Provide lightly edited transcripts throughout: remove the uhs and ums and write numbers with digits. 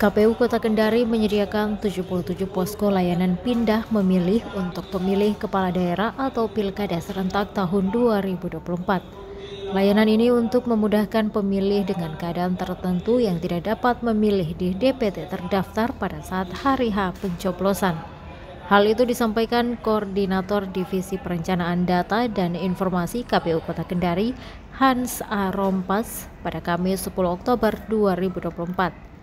KPU Kota Kendari menyediakan 77 posko layanan pindah memilih untuk pemilih kepala daerah atau pilkada serentak tahun 2024. Layanan ini untuk memudahkan pemilih dengan keadaan tertentu yang tidak dapat memilih di DPT terdaftar pada saat hari H pencoblosan. Hal itu disampaikan Koordinator Divisi Perencanaan Data dan Informasi KPU Kota Kendari, Hans A. Rompas, pada Kamis 10 Oktober 2024.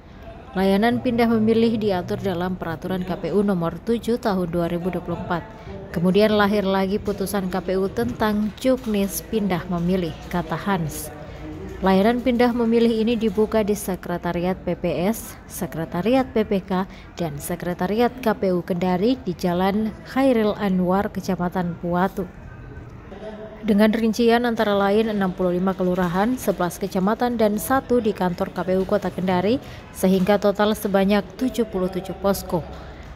Layanan pindah memilih diatur dalam Peraturan KPU Nomor 7 Tahun 2024. Kemudian lahir lagi putusan KPU tentang juknis pindah memilih, kata Hans. Layanan pindah memilih ini dibuka di Sekretariat PPS, Sekretariat PPK, dan Sekretariat KPU Kendari di Jalan Khairil Anwar, Kecamatan Puatu. Dengan rincian antara lain 65 kelurahan, 11 kecamatan, dan 1 di kantor KPU Kota Kendari, sehingga total sebanyak 77 posko.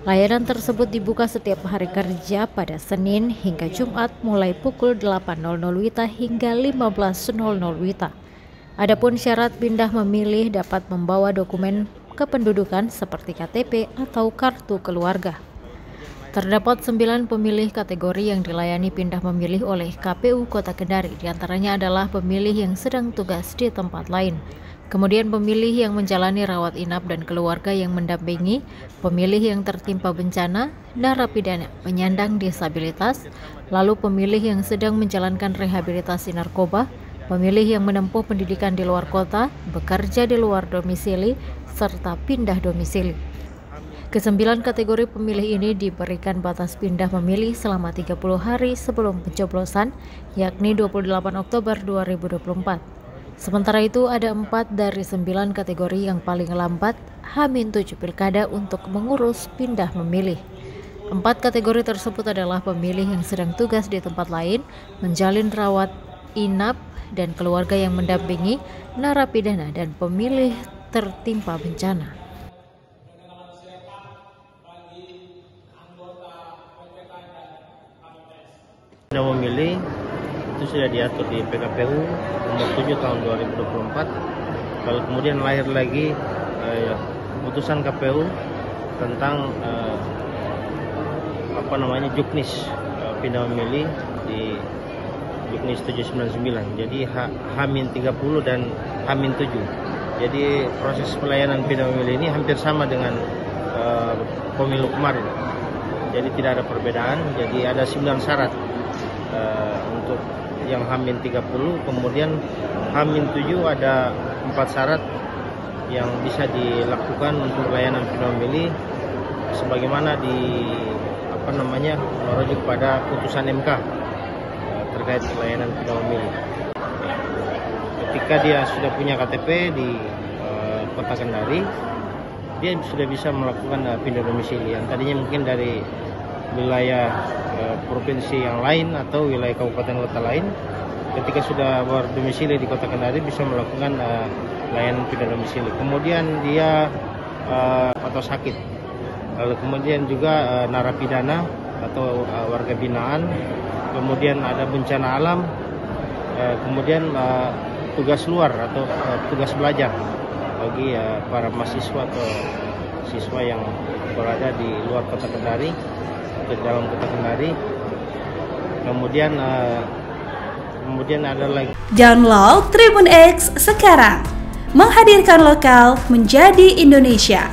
Layanan tersebut dibuka setiap hari kerja pada Senin hingga Jumat mulai pukul 8.00 WITA hingga 15.00 WITA. Adapun syarat pindah memilih dapat membawa dokumen kependudukan seperti KTP atau kartu keluarga. Terdapat 9 pemilih kategori yang dilayani pindah memilih oleh KPU Kota Kendari, diantaranya adalah pemilih yang sedang tugas di tempat lain, kemudian pemilih yang menjalani rawat inap dan keluarga yang mendampingi, pemilih yang tertimpa bencana, narapidana penyandang disabilitas, lalu pemilih yang sedang menjalankan rehabilitasi narkoba, pemilih yang menempuh pendidikan di luar kota, bekerja di luar domisili, serta pindah domisili. Kesembilan kategori pemilih ini diberikan batas pindah memilih selama 30 hari sebelum pencoblosan, yakni 28 Oktober 2024. Sementara itu ada 4 dari 9 kategori yang paling lambat H-7 pilkada untuk mengurus pindah memilih. 4 kategori tersebut adalah pemilih yang sedang tugas di tempat lain, menjalin rawat inap dan keluarga yang mendampingi, narapidana, dan pemilih tertimpa bencana. Pindah memilih itu sudah diatur di PKPU Nomor 7 Tahun 2024. Lalu kemudian lahir lagi putusan KPU tentang juknis pindah memilih di juknis 799. Jadi H-30 dan H-7. Jadi proses pelayanan pindah memilih ini hampir sama dengan pemilu kemarin. Jadi tidak ada perbedaan. Jadi ada 9 syarat untuk yang H-30, kemudian H-7 ada 4 syarat yang bisa dilakukan untuk layanan pindah memilih sebagaimana merujuk pada putusan MK terkait layanan pindah memilih. Ketika dia sudah punya KTP di Kota Kendari, dia sudah bisa melakukan pindah domisili yang tadinya mungkin dari wilayah provinsi yang lain atau wilayah kabupaten kota lain. Ketika sudah berdomisili di Kota Kendari bisa melakukan layanan pindah domisili. Kemudian dia atau sakit, lalu kemudian juga narapidana atau warga binaan, kemudian ada bencana alam, kemudian tugas luar atau tugas belajar bagi para mahasiswa atau siswa yang berada di luar Kota Kendari atau di dalam Kota Kendari. Kemudian ada lagi. Download Tribun X sekarang, menghadirkan lokal menjadi Indonesia.